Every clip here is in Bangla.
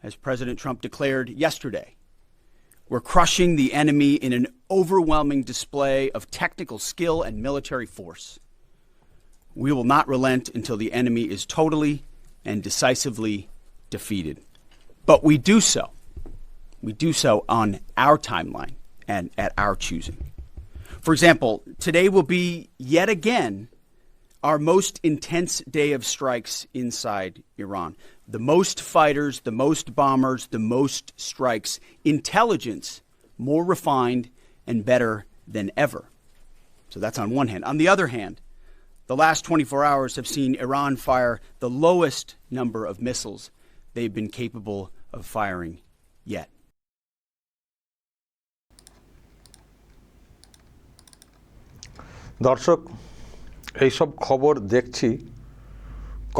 as President Trump declared yesterday. We're crushing the enemy in an overwhelming display of technical skill and military force. We will not relent until the enemy is totally and decisively defeated. But we do so on our timeline and at our choosing. For example, today will be yet again our most intense day of strikes inside Iran. The most fighters, the most bombers, the most strikes. Intelligence more refined and better than ever. So that's on one hand. On the other hand, the last 24 hours have seen Iran fire the lowest number of missiles they've been capable of firing yet. দর্শক, এইসব খবর দেখছি,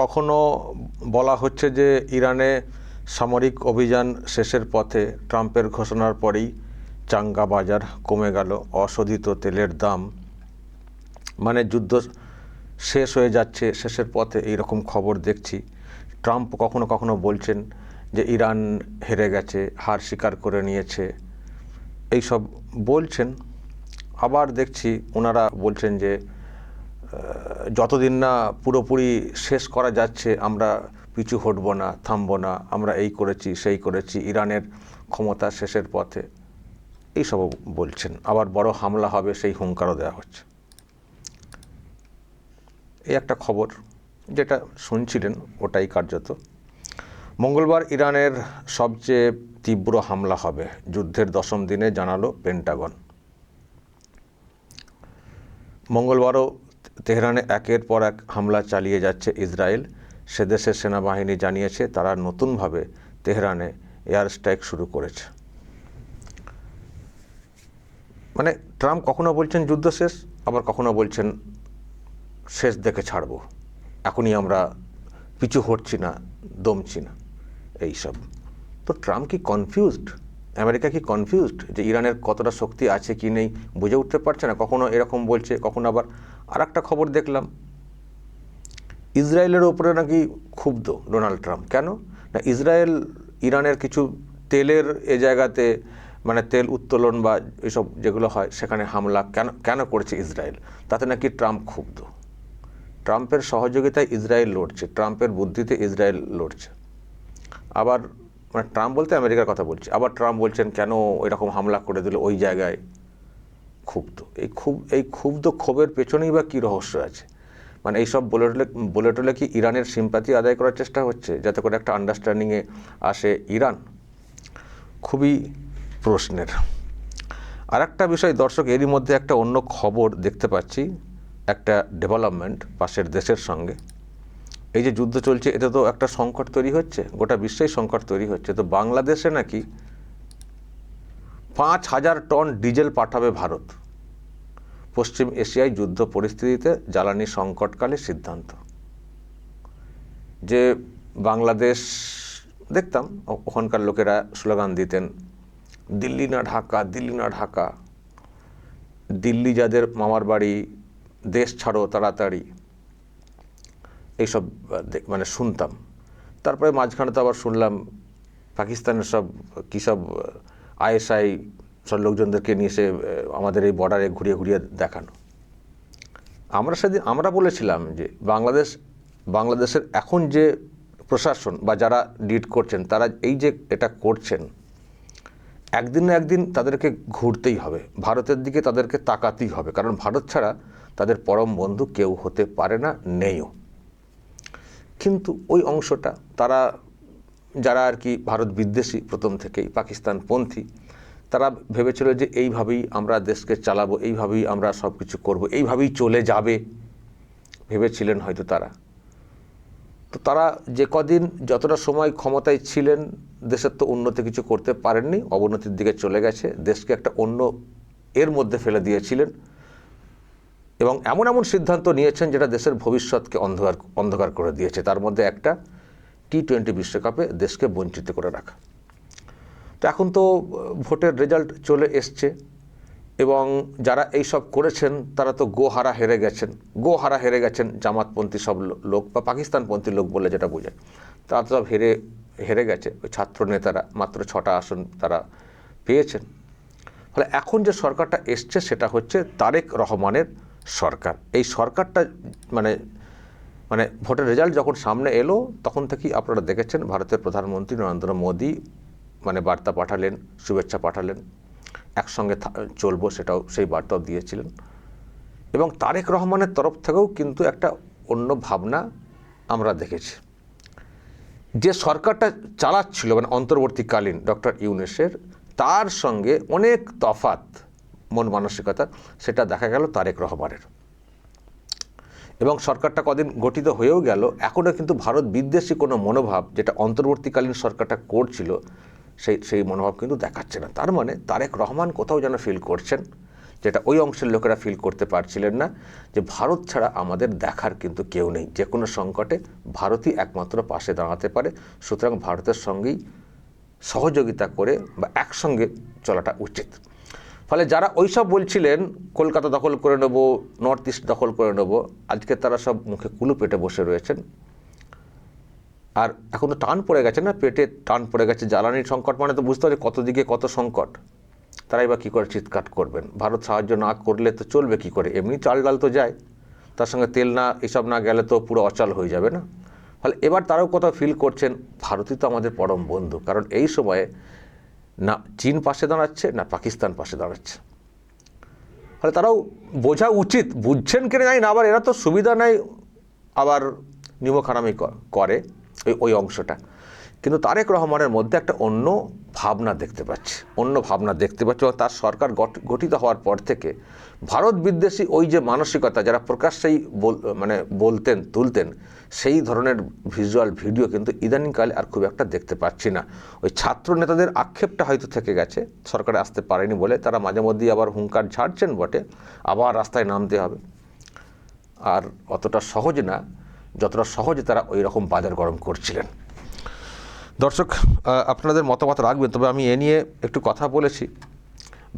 কখনো বলা হচ্ছে যে ইরানে সামরিক অভিযান শেষের পথে, ট্রাম্পের ঘোষণার পরেই চাঙ্গা বাজার কমে গেল, অশোধিত তেলের দাম, মানে যুদ্ধ শেষ হয়ে যাচ্ছে, শেষের পথে এইরকম খবর দেখছি। ট্রাম্প কখনো কখনো বলছেন যে ইরান হেরে গেছে, হার স্বীকার করে নিয়েছে, এইসব বলছেন। আবার দেখছি ওনারা বলছেন যে যতদিন না পুরোপুরি শেষ করা যাচ্ছে আমরা পিছু হটব না, থামব না, আমরা এই করেছি সেই করেছি, ইরানের ক্ষমতা শেষের পথে, এইসবও বলছেন। আবার বড় হামলা হবে সেই হুঙ্কারও দেওয়া হচ্ছে। এই একটা খবর যেটা শুনছিলেন ওটাই কার্যত। মঙ্গলবার ইরানের সবচেয়ে তীব্র হামলা হবে, যুদ্ধের 10ম দিনে জানালো পেন্টাগন। মঙ্গলবারও তেহরানে একের পর এক হামলা চালিয়ে যাচ্ছে ইসরায়েল। সে দেশের সেনাবাহিনী জানিয়েছে তারা নতুনভাবে তেহরানে এয়ার স্ট্রাইক শুরু করেছে। মানে ট্রাম্প কখনো বলছেন যুদ্ধ শেষ, আবার কখনো বলছেন শেষ দেখে ছাড়ব, এখনই আমরা পিছু হটছি না, দমছি না, এইসব। তো ট্রাম্প কি কনফিউজড? আমেরিকা কি কনফিউজড যে ইরানের কতটা শক্তি আছে কি নেই বুঝে উঠতে পারছে না? কখনো এরকম বলছে, কখনো আবার আর একটা খবর দেখলাম ইসরায়েলের ওপরে নাকি ক্ষুব্ধ ডোনাল্ড ট্রাম্প। কেন না, ইসরায়েল ইরানের কিছু তেলের এ জায়গাতে, মানে তেল উত্তোলন বা এসব যেগুলো হয় সেখানে হামলা কেন করেছে ইসরায়েল, তাতে নাকি ট্রাম্প ক্ষুব্ধ। ট্রাম্পের সহযোগিতায় ইসরায়েল লড়ছে, ট্রাম্পের বুদ্ধিতে ইসরায়েল লড়ছে। আবার মানে ট্রাম্প বলতে আমেরিকার কথা বলছে। আবার ট্রাম্প বলছেন কেন এরকম হামলা করে দিল ওই জায়গায়, ক্ষুব্ধ। এই ক্ষোভের পেছনেই বা কী রহস্য আছে? মানে এইসব বলে টলে কি ইরানের সিম্পাথি আদায় করার চেষ্টা হচ্ছে যাতে করে একটা আন্ডারস্ট্যান্ডিংয়ে আসে ইরান? খুবই প্রশ্নের। আর একটা বিষয় দর্শক, এরই মধ্যে একটা অন্য খবর দেখতে পাচ্ছি, একটা ডেভেলপমেন্ট পাশের দেশের সঙ্গে। এই যে যুদ্ধ চলছে এতে তো একটা সংকট তৈরি হচ্ছে, গোটা বিশ্বেই সংকট তৈরি হচ্ছে। তো বাংলাদেশে নাকি 5,000 টন ডিজেল পাঠাবে ভারত। পশ্চিম এশিয়ায় যুদ্ধ পরিস্থিতিতে জ্বালানি সংকটকালে সিদ্ধান্ত। যে বাংলাদেশ দেখতাম ওখানকার লোকেরা স্লোগান দিতেন, দিল্লি না ঢাকা, দিল্লি না ঢাকা, দিল্লি যাদের মামার বাড়ি, দেশ ছাড়ো তাড়াতাড়ি, এইসব মানে শুনতাম। তারপরে মাঝখানে তো আবার শুনলাম পাকিস্তানের সব কী সব ISI সব লোকজনদেরকে নিয়ে এসে আমাদের এই বর্ডারে ঘুরিয়ে ঘুরিয়ে দেখানো। আমরা বলেছিলাম যে বাংলাদেশের এখন যে প্রশাসন বা যারা লিড করছেন তারা এই যে এটা করছেন, একদিন না একদিন তাদেরকে ঘুরতেই হবে, ভারতের দিকে তাদেরকে তাকাতেই হবে, কারণ ভারত ছাড়া তাদের পরম বন্ধু কেউ হতে পারে না, নেইও। কিন্তু ওই অংশটা তারা যারা আর কি ভারত বিদ্বেষী প্রথম থেকেই, পাকিস্তানপন্থী, তারা ভেবেছিল যে এইভাবেই আমরা দেশকে চালাবো, এইভাবেই আমরা সব কিছু করবো, এইভাবেই চলে যাবে ভেবেছিলেন হয়তো তারা। তো তারা যে কদিন যতটা সময় ক্ষমতায় ছিলেন দেশের তো উন্নতি কিছু করতে পারেননি, অবনতির দিকে চলে গেছে, দেশকে একটা অন্য এর মধ্যে ফেলে দিয়েছিলেন এবং এমন এমন সিদ্ধান্ত নিয়েছেন যেটা দেশের ভবিষ্যৎকে অন্ধকার করে দিয়েছে। তার মধ্যে একটা T20 বিশ্বকাপে দেশকে বঞ্চিত করে রাখা। তো এখন তো ভোটের রেজাল্ট চলে এসছে এবং যারা এই সব করেছেন তারা তো গোহারা হেরে গেছেন জামাতপন্থী সব লোক বা পাকিস্তানপন্থী লোক বলে যেটা বোঝায়, তারা তো সব হেরে হেরে গেছে, ওই ছাত্র নেতারা মাত্র 6টা আসন তারা পেয়েছেন। ফলে এখন যে সরকারটা এসছে সেটা হচ্ছে তারেক রহমানের সরকার। এই সরকারটা মানে মানে ভোটের রেজাল্ট যখন সামনে এলো তখন থেকেই আপনারা দেখেছেন ভারতের প্রধানমন্ত্রী নরেন্দ্র মোদী মানে বার্তা পাঠালেন, শুভেচ্ছা পাঠালেন, একসঙ্গে চলবো সেটাও সেই বার্তাও দিয়েছিলেন। এবং তারেক রহমানের তরফ থেকেও কিন্তু একটা অন্য ভাবনা আমরা দেখেছি। যে সরকারটা চালাচ্ছিল মানে অন্তর্বর্তীকালীন ডক্টর ইউনূসের, তার সঙ্গে অনেক তফাৎ মন মানসিকতা, সেটা দেখা গেল তারেক রহমানের। এবং সরকারটা কদিন গঠিত হয়েও গেল, এখনও কিন্তু ভারত বিদ্বেষী কোনো মনোভাব যেটা অন্তর্বর্তীকালীন সরকারটা করছিল সেই মনোভাব কিন্তু দেখাচ্ছে না। তার মানে তারেক রহমান কোথাও যেন ফিল করছেন, যেটা ওই অংশের লোকেরা ফিল করতে পারছিলেন না, যে ভারত ছাড়া আমাদের দেখার কিন্তু কেউ নেই, যে কোনো সংকটে ভারতই একমাত্র পাশে দাঁড়াতে পারে, সুতরাং ভারতের সঙ্গেই সহযোগিতা করে বা একসঙ্গে চলাটা উচিত। ফলে যারা ওইসব বলছিলেন কলকাতা দখল করে নেব, নর্থ ইস্ট দখল করে নেব, আজকে তারা সব মুখে কুলু পেটে বসে রয়েছেন। আর এখন তো টান পড়ে গেছে না, পেটে টান পড়ে গেছে। জ্বালানির সংকট মানে তো বুঝতে পারছি কত দিকে কত সংকট, তারাই বা কী করে চিৎকার করবেন। ভারত সাহায্য না করলে তো চলবে কি করে, এমনি চাল ডাল তো যায়, তার সঙ্গে তেল না এসব না গেলে তো পুরো অচল হয়ে যাবে না। ফলে এবার তারাও কোথাও ফিল করছেন ভারতই তো আমাদের পরম বন্ধু, কারণ এই সময়ে না চীন পাশে দাঁড়াচ্ছে না পাকিস্তান পাশে দাঁড়াচ্ছে। ফলে তারাও বোঝা উচিত, বুঝছেন কিনা জানি না, আবার এরা তো সুবিধা নেয় আবার নিমখারামি করে ওই অংশটা। কিন্তু তারেক রহমানের মধ্যে একটা অন্য ভাবনা দেখতে পাচ্ছি, এবং তার সরকার গঠিত হওয়ার পর থেকে ভারত বিদ্বেষী ওই যে মানসিকতা যারা প্রকাশ্যেই বলতেন তুলতেন, সেই ধরনের ভিজুয়াল ভিডিও কিন্তু ইদানিংকালে আর খুব একটা দেখতে পাচ্ছি না। ওই ছাত্র নেতাদের আক্ষেপটা হয়তো থেকে গেছে, সরকারে আসতে পারেনি বলে তারা মাঝে মধ্যেই আবার হুঙ্কার ঝাড়ছেন বটে, আবার রাস্তায় নামতে হবে। আর অতটা সহজ না যতটা সহজে তারা ওই রকম বাজার গরম করছিলেন। দর্শক আপনাদের মতামত রাখবেন, তবে আমি এ নিয়ে একটু কথা বলেছি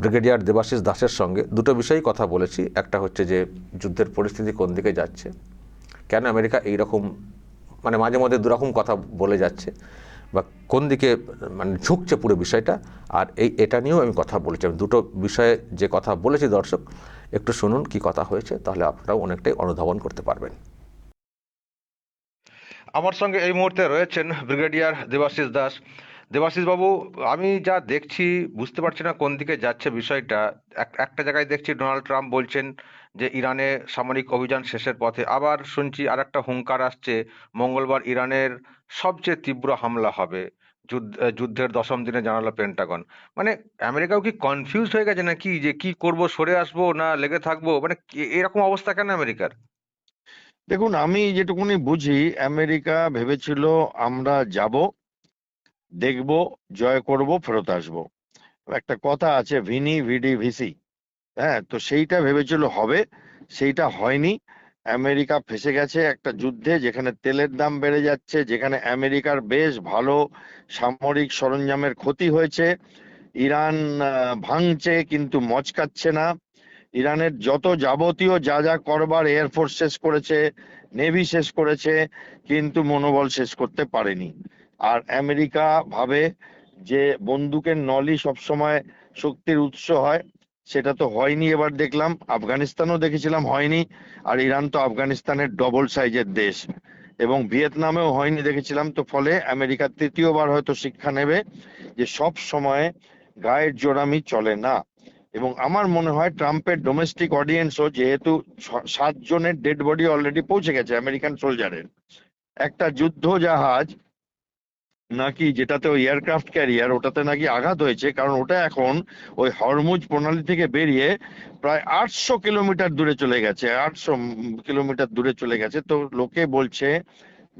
ব্রিগেডিয়ার দেবাশিস দাসের সঙ্গে, দুটো বিষয়েই কথা বলেছি। একটা হচ্ছে যে যুদ্ধের পরিস্থিতি কোন দিকে যাচ্ছে, কেন আমেরিকা এইরকম মাঝে মধ্যে দুরকম কথা বলে যাচ্ছে বা কোন দিকে ঝুঁকছে পুরো বিষয়টা, আর এটা নিয়েও আমি কথা বলেছি। আমি দুটো বিষয়ে যে কথা বলেছি দর্শক একটু শুনুন কি কথা হয়েছে, তাহলে আপনারাও অনেকটাই অনুধাবন করতে পারবেন। আমার সঙ্গে এই মুহূর্তে রয়েছেন ব্রিগেডিয়ার দেবাশিস দাস। দেবাশিস বাবু, আমি যা দেখছি বুঝতে পারছি না কোন দিকে যাচ্ছে বিষয়টা। একটা জায়গায় দেখছি ডোনাল্ড ট্রাম্প বলছেন যে ইরানে সামরিক অভিযান শেষের পথে, আবার শুনছি আর একটা হুঙ্কার আসছে মঙ্গলবার ইরানের সবচেয়ে তীব্র হামলা হবে, যুদ্ধের 10ম দিনে জানালো পেন্টাগন। আমেরিকাও কি কনফিউজ হয়ে গেছে নাকি, যে কি করব, সরে আসবো না লেগে থাকবো, এরকম অবস্থা কেন আমেরিকার? দেখুন, আমি যেটুকুনি বুঝি, আমেরিকা ভেবেছিল আমরা যাব, দেখব, জয় করব, ফেরত আসব। একটা কথা আছে, ভিনি ভিডি ভিসি, হ্যাঁ, তো সেইটা ভেবেছিল হবে, সেইটা হয়নি। আমেরিকা ফেসে গেছে একটা যুদ্ধে, যেখানে তেলের দাম বেড়ে যাচ্ছে, যেখানে আমেরিকার বেশ ভালো সামরিক সরঞ্জামের ক্ষতি হয়েছে। ইরান ভাঙছে কিন্তু মচকাচ্ছে না। ইরানের যত যাবতীয় যা যা করবার এয়ারফোর্স শেষ করেছে, নেভি শেষ করেছে, কিন্তু মনোবল শেষ করতে পারেনি। আর আমেরিকা ভাবে যে বন্দুকের নলই সবসময় শক্তির উৎস হয়, সেটা তো হয়নি। এবার দেখলাম, আফগানিস্তানও দেখেছিলাম হয়নি, আর ইরান তো আফগানিস্তানের ডবল সাইজের দেশ, এবং ভিয়েতনামেও হয়নি দেখেছিলাম। তো ফলে আমেরিকা তৃতীয়বার হয়তো শিক্ষা নেবে যে সব সময় গায়ের জোরামি চলে না। এবং আমার মনে হয় ট্রাম্পের ডোমেস্টিক অডিয়েন্সও, যেহেতু 7 জনের ডেড বডি অলরেডি পৌঁছে গেছে আমেরিকান সোলজারের, একটা যুদ্ধ জাহাজ নাকি, যেটাতে ওই এয়ারক্রাফট ক্যারিয়ার, ওটাতে নাকি আঘাত হয়েছে, কারণ ওটা এখন ওই হরমুজ প্রণালী থেকে বেরিয়ে প্রায় 800 কিলোমিটার দূরে চলে গেছে, 800 কিলোমিটার দূরে চলে গেছে। তো লোকে বলছে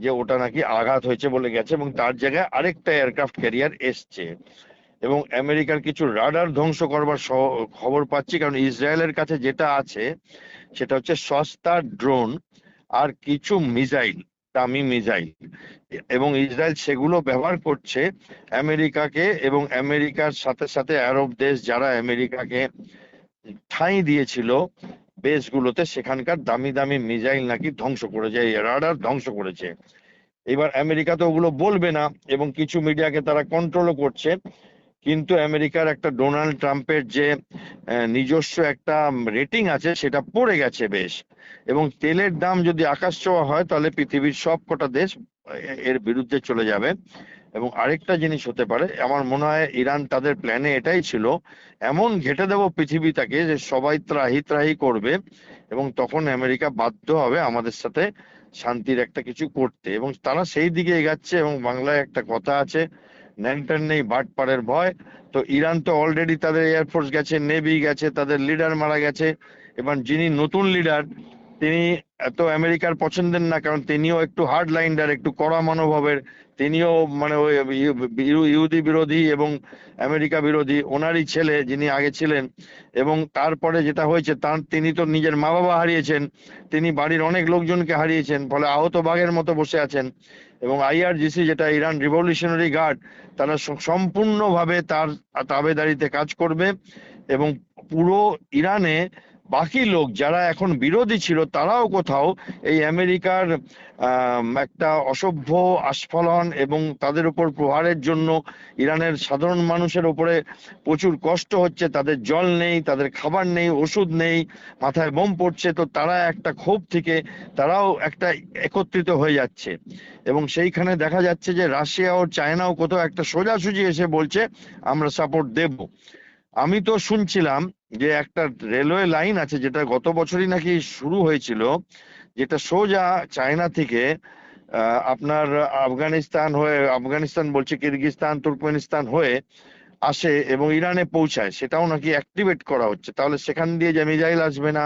যে ওটা নাকি আঘাত হয়েছে বলে গেছে, এবং তার জায়গায় আরেকটা এয়ারক্রাফট ক্যারিয়ার এসছে। এবং আমেরিকার কিছু রাডার ধ্বংস করবার খবর পাচ্ছি, কারণ ইসরায়েলের কাছে যেটা আছে সেটা হচ্ছে সস্তা ড্রোন আর কিছু মিসাইল, দামি মিসাইল, এবং ইসরায়েল সেগুলো ব্যবহার করছে আমেরিকাকে, এবং আমেরিকার সাথে সাথে আরব দেশ যারা আমেরিকাকে ঠাঁই দিয়েছিল বেসগুলোতে, সেখানকার দামি দামি মিসাইল নাকি ধ্বংস করেছে, রাডার ধ্বংস করেছে। এবার আমেরিকা তো ওগুলো বলবে না, এবং কিছু মিডিয়াকে তারা কন্ট্রোলও করছে। কিন্তু আমেরিকার একটা ডোনাল্ড ট্রাম্পের যে নিজস্ব একটা রেটিং আছে সেটা পড়ে গেছে বেশ, এবং তেলের দাম যদি আকাশ ছোঁয়া হয় তাহলে পৃথিবীর সব কটা দেশ এর বিরুদ্ধে চলে যাবে। এবং আরেকটা জিনিস হতে পারে, আমার মনে হয় ইরান তাদের প্ল্যানে এটাই ছিল, এমন ঘেঁটে দেবো পৃথিবীটাকে যে সবাই ত্রাহি ত্রাহি করবে, এবং তখন আমেরিকা বাধ্য হবে আমাদের সাথে শান্তির একটা কিছু করতে, এবং তারা সেই দিকে এগাচ্ছে। এবং বাংলায় একটা কথা আছে, ন্যাংটার নেই বাট পাড়ের ভয়। তো ইরান তো অলরেডি তাদের এয়ারফোর্স গেছে, নেভি গেছে, তাদের লিডার মারা গেছে। এবার যিনি নতুন লিডার তিনি এত আমেরিকার পছন্দের না, কারণ তিনিও একটু হার্ড লাইন্ডার, একটু কড়া মনোভাবের। তিনিও মানে ওই ইহুদি বিরোধী এবং আমেরিকা বিরোধী। ওনারই ছেলে যিনি আগে ছিলেন, এবং তারপরে যেটা হয়েছে তিনি তো নিজের মা বাবা হারিয়েছেন, তিনি বাড়ির অনেক লোকজনকে হারিয়েছেন, ফলে আহত বাঘের মতো বসে আছেন। এবং আইআরজিসি, যেটা ইরান রিভলিউশনারি গার্ড, তারা সম্পূর্ণভাবে তার তাবেদারিতে কাজ করবে। এবং পুরো ইরানে বাকি লোক যারা এখন বিরোধী ছিল তারাও কোথাও এই আমেরিকার একটা অসভ্য আস্ফালন এবং তাদের উপর প্রহারের জন্য ইরানের সাধারণ মানুষের উপরে প্রচুর কষ্ট হচ্ছে, তাদের জল নেই, তাদের খাবার নেই, ওষুধ নেই, মাথায় বোম পড়ছে, তো তারা একটা ক্ষোভ থেকে তারাও একটা একত্রিত হয়ে যাচ্ছে। এবং সেইখানে দেখা যাচ্ছে যে রাশিয়া ও চায়নাও কোথাও একটা সোজাসুজি এসে বলছে আমরা সাপোর্ট দেব। আমি তো শুনছিলাম যে একটা রেলওয়ে লাইন আছে যেটা গত বছরই নাকি শুরু হয়েছিল, যেটা সোজা চায়না থেকে আপনার আফগানিস্তান বলছে, কিরগিজস্তান, তুর্কমেনিস্তান হয়ে আসে এবং ইরানে পৌঁছায়, সেটাও নাকি অ্যাক্টিভেট করা হচ্ছে। তাহলে সেখান দিয়ে যে মিসাইল আসবে না,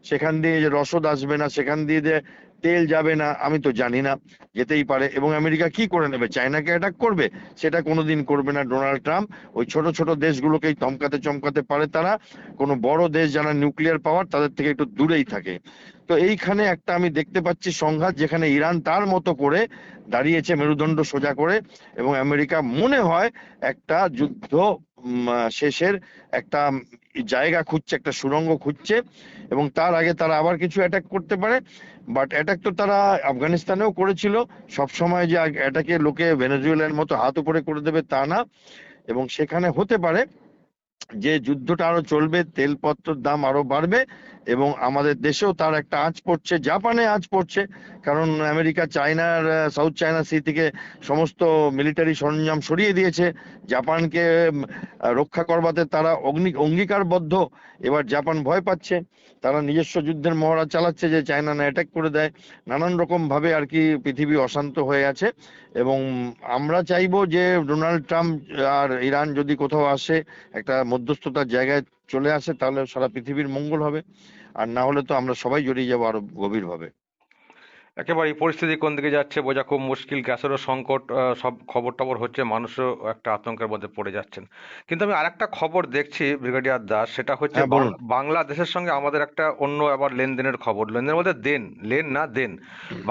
সেখান দিয়ে যে রসদ আসবে না, সেখান দিয়ে যে তেল যাবে না, আমি তো জানি না, যেতেই পারে। এবং আমেরিকা কি করে নেবে? চায়নাকে অ্যাটাক করবে? সেটা কোনোদিন করবে না ডোনাল্ড ট্রাম্প। ওই ছোট ছোট দেশগুলোকেই ধমকাতে চমকাতে পারে তারা। কোনো বড় দেশ যারা নিউক্লিয়ার পাওয়ার তাদের থেকে একটু দূরেই থাকে। তো এইখানে একটা আমি দেখতে পাচ্ছি সংঘাত, যেখানে ইরান তার মতো করে দাঁড়িয়েছে মেরুদণ্ড সোজা করে, এবং আমেরিকা মনে হয় একটা যুদ্ধ শেষের একটা জায়গা খুঁজছে, একটা সুড়ঙ্গ খুঁজছে, এবং তার আগে তারা আবার কিছু অ্যাটাক করতে পারে। বাট অ্যাটাক তো তারা আফগানিস্তানেও করেছিল। সব সময় যে অ্যাটাকে লোকে ভেনেজুয়েলার মতো হাত উপরে করে দেবে তা না। এবং সেখানে হতে পারে যে যুদ্ধটা আরো চলবে, তেলপত্রের দাম আরো বাড়বে, এবং আমাদের দেশেও তার একটা আঁচ পড়ছে, জাপানে আঁচ পড়ছে, কারণ আমেরিকা চায়নার সাউথ চায়না সি থেকে সমস্ত মিলিটারি সরঞ্জাম সরিয়ে দিয়েছে। জাপানকে রক্ষা করবাতে তারা অঙ্গীকারবদ্ধ। এবার জাপান ভয় পাচ্ছে, তারা নিজস্ব যুদ্ধের মহড়া চালাচ্ছে যে চায়না না অ্যাটাক করে দেয়। নানান রকম ভাবে আর কি পৃথিবী অশান্ত হয়ে আছে। এবং আমরা চাইবো যে ডোনাল্ড ট্রাম্প আর ইরান যদি কোথাও আসে, একটা মধ্যস্থতার জায়গায় চলে আসে, তাহলে সারা পৃথিবীর মঙ্গল হবে। আর না হলে তো আমরা সবাই জড়িয়ে যাবো আরো গভীরভাবে। একেবারে এই পরিস্থিতি কোন দিকে যাচ্ছে বোঝা খুব মুশকিল। গ্যাসেরও সংকট, সব খবর টবর হচ্ছে, মানুষও একটা আতঙ্কের মধ্যে পড়ে যাচ্ছেন। কিন্তু আমি আরেকটা খবর দেখছি ব্রিগেডিয়ার দাস, সেটা হচ্ছে হ্যাঁ, বলুন। বাংলাদেশের সঙ্গে আমাদের একটা অন্য আবার লেনদেনের খবর। লেনদেনের মধ্যে দেন।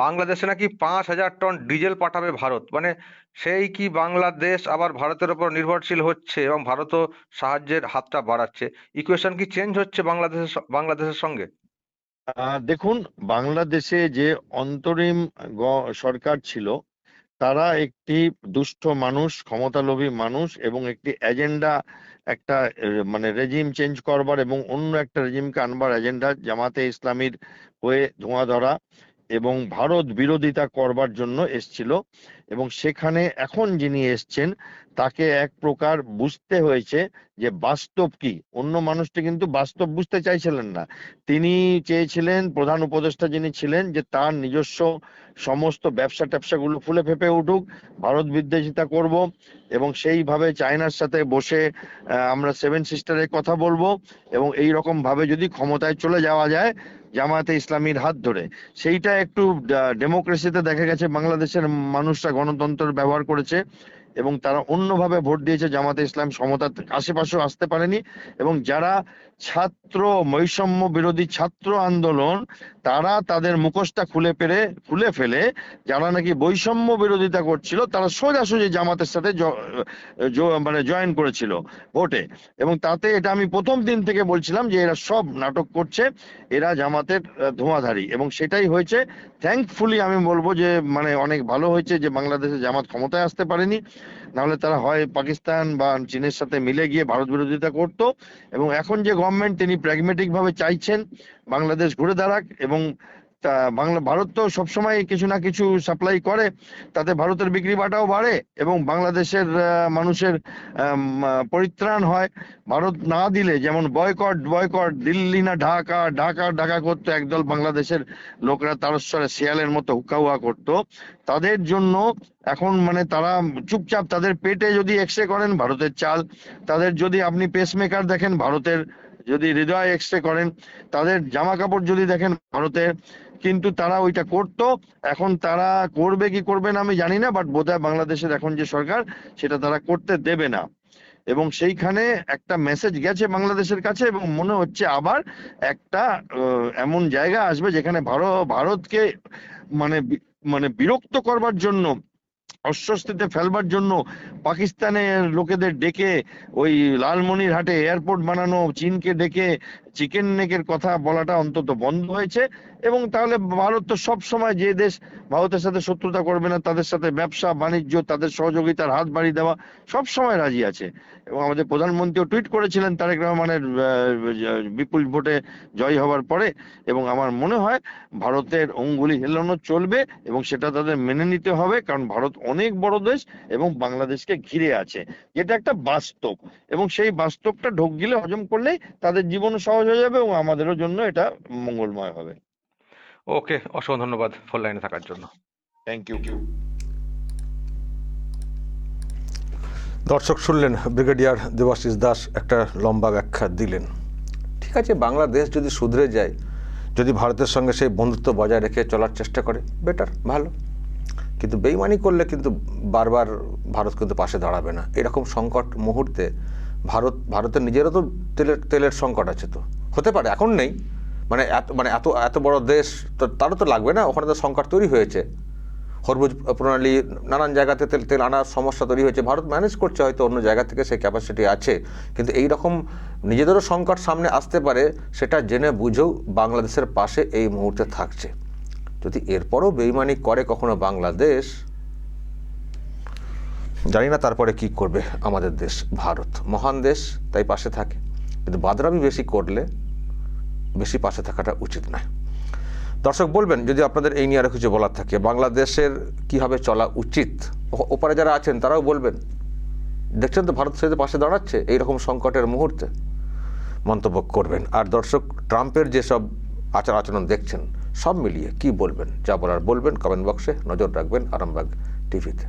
বাংলাদেশে নাকি 5,000 টন ডিজেল পাঠাবে ভারত। মানে সেই কি বাংলাদেশ আবার ভারতের উপর নির্ভরশীল হচ্ছে এবং ভারতও সাহায্যের হাতটা বাড়াচ্ছে? ইকুয়েশন কি চেঞ্জ হচ্ছে বাংলাদেশের সঙ্গে? দেখুন, বাংলাদেশে যে অন্তরিম সরকার ছিল, তারা একটি দুষ্ট মানুষ, ক্ষমতালোভী মানুষ, এবং একটি এজেন্ডা, একটা মানে রেজিম চেঞ্জ করবার এবং অন্য একটা রেজিমকে আনবার এজেন্ডা, জামাতে ইসলামীর হয়ে ধোঁয়া ধরা এবং ভারত বিরোধিতা করবার জন্য এসছিল। এবং সেখানে এখন যিনি এসছেন তাকে এক প্রকার বুঝতে হয়েছে যে বাস্তব কি। অন্য মানুষটি কিন্তু বাস্তব বুঝতে চাইছিলেন না। তিনি চেয়েছিলেন, প্রধান উপদেষ্টা যিনি ছিলেন, যে তার নিজস্ব সমস্ত ব্যবসা ট্যাবসাগুলো ফুলে ফেঁপে উঠুক, ভারত বিদ্বেষিতা করব, এবং সেইভাবে চায়নার সাথে বসে আমরা সেভেন সিস্টারের কথা বলবো, এবং এই রকম ভাবে যদি ক্ষমতায় চলে যাওয়া যায় জামায়াতে ইসলামীর হাত ধরে। সেইটা একটু ডেমোক্রেসিতে দেখা গেছে বাংলাদেশের মানুষরা গণতন্ত্র ব্যবহার করেছে, এবং তারা অন্যভাবে ভোট দিয়েছে। জামাতে ইসলাম সমতার আশেপাশেও আসতে পারেনি, এবং যারা ছাত্র বৈষম্য বিরোধী ছাত্র আন্দোলন, তারা তাদের মুখোশটা খুলে ফেলে যারা নাকি বৈষম্য বিরোধিতা করছিল, তারা সোজাসুজি জামাতের সাথে মানে জয়েন করেছিল ভোটে। এবং তাতে এটা আমি প্রথম দিন থেকে বলছিলাম যে এরা সব নাটক করছে, এরা জামাতের ধোঁয়াধারী, এবং সেটাই হয়েছে। থ্যাঙ্কফুলি আমি বলবো যে মানে অনেক ভালো হয়েছে যে বাংলাদেশে জামাত ক্ষমতায় আসতে পারেনি, নাহলে তারা হয় পাকিস্তান বা চীনের সাথে মিলে গিয়ে ভারত বিরোধিতা করত। এবং এখন যে গভর্নমেন্ট, তিনি প্র্যাগমেটিক ভাবে চাইছেন বাংলাদেশ ঘুরে দাঁড়াক, এবং ভারত তো সবসময় কিছু না কিছু সাপ্লাই করে, তাতে ভারতের বিক্রি বাটাও বাড়ে এবং বাংলাদেশের মানুষের পরিত্রাণ হয়। ভারত না দিলে, যেমন বয়কট দিল্লি না ঢাকা, ঢাকা করতো একদল বাংলাদেশের লোকরা, তারস্বরে শিয়ালের মতো হুক্কা করতো, তাদের জন্য এখন মানে তারা চুপচাপ, তাদের পেটে যদি এক্সরে করেন ভারতের চাল, তাদের যদি আপনি পেসমেকার দেখেন ভারতের, যদি হৃদয় এক্সরে করেন, তাদের জামা কাপড় যদি দেখেন ভারতের, কিন্তু তারা ওইটা করতো। এখন তারা করবে কি করবে না আমি জানি না, বাট বোধহয় বাংলাদেশের এখন যে সরকার, সেটা তারা করতে দেবে না। এবং সেইখানে একটা মেসেজ গেছে বাংলাদেশের কাছে, এবং মনে হচ্ছে আবার একটা এমন জায়গা আসবে যেখানে ভারতকে মানে বিরক্ত করবার জন্য, অস্বস্তিতে ফেলবার জন্য পাকিস্তানের লোকেদের ডেকে ওই লালমনিরহাটে এয়ারপোর্ট বানানো, চীনকে ডেকে চিকেন নেকের কথা বলাটা অন্তত বন্ধ হয়েছে। এবং তাহলে ভারত তো সব সময়, যে দেশ ভারতের সাথে শত্রুতা করবে না, তাদের সাথে ব্যবসা বাণিজ্য, তাদের সহযোগিতার হাত বাড়িয়ে দেওয়া সব সময় রাজি আছে। এবং আমাদের প্রধানমন্ত্রীও টুইট করেছিলেন তারেক রহমানের বিপুল ভোটে জয় হওয়ার পরে। এবং আমার মনে হয় ভারতের অঙ্গুলি হেলানো চলবে, এবং সেটা তাদের মেনে নিতে হবে, কারণ ভারত অনেক বড় দেশ এবং বাংলাদেশকে ঘিরে আছে, যেটা একটা বাস্তব। এবং সেই বাস্তবটা ঢোক গিলে হজম করলেই তাদের জীবন সহজ হয়ে যাবে, এবং আমাদেরও জন্য এটা মঙ্গলময় হবে। ওকে, অসংখ্য ধন্যবাদ ফোন লাইনে থাকার জন্য। Thank you. দর্শক শুনলেন, ব্রিগেডিয়ার দেবাশিস দাস একটা লম্বা ব্যাখ্যা দিলেন। ঠিক আছে, বাংলাদেশ যদি শুধরে যায়, যদি ভারতের সঙ্গে সেই বন্ধুত্ব বজায় রেখে চলার চেষ্টা করে, বেটার, ভালো। কিন্তু বেইমানি করলে কিন্তু বারবার ভারত কিন্তু পাশে দাঁড়াবে না। এরকম সংকট মুহূর্তে ভারতের নিজেরও তো তেলের সংকট আছে, তো হতে পারে, এখন নেই, এত বড় দেশ তো তারও তো লাগবে না, ওখানে তো সংকট তৈরি হয়েছে, হরমুজ প্রণালী, নানান জায়গাতে তেল আনার সমস্যা তৈরি হয়েছে, ভারত ম্যানেজ করছে, হয়তো অন্য জায়গা থেকে সেই ক্যাপাসিটি আছে। কিন্তু এই রকম নিজেদেরও সংকট সামনে আসতে পারে, সেটা জেনে বুঝেও বাংলাদেশের পাশে এই মুহূর্তে থাকছে। যদি এরপরও বেইমানি করে কখনো বাংলাদেশ, জানি না তারপরে কি করবে আমাদের দেশ ভারত। মহান দেশ, তাই পাশে থাকে, কিন্তু বাদরামি বেশি করলে বেশি পাশে থাকাটা উচিত নয়। দর্শক বলবেন যদি আপনাদের এই নিয়ে আরো কিছু বলার থাকে, বাংলাদেশের কিভাবে চলা উচিত, ওপারে যারা আছেন তারাও বলবেন। দেখছেন তো ভারত সাথে পাশে দাঁড়াচ্ছে এইরকম সংকটের মুহূর্তে, মন্তব্য করবেন। আর দর্শক, ট্রাম্পের যেসব আচার আচরণ দেখছেন, সব মিলিয়ে কি বলবেন, যা বলার বলবেন কমেন্ট বক্সে। নজর রাখবেন আরামবাগ টিভিতে।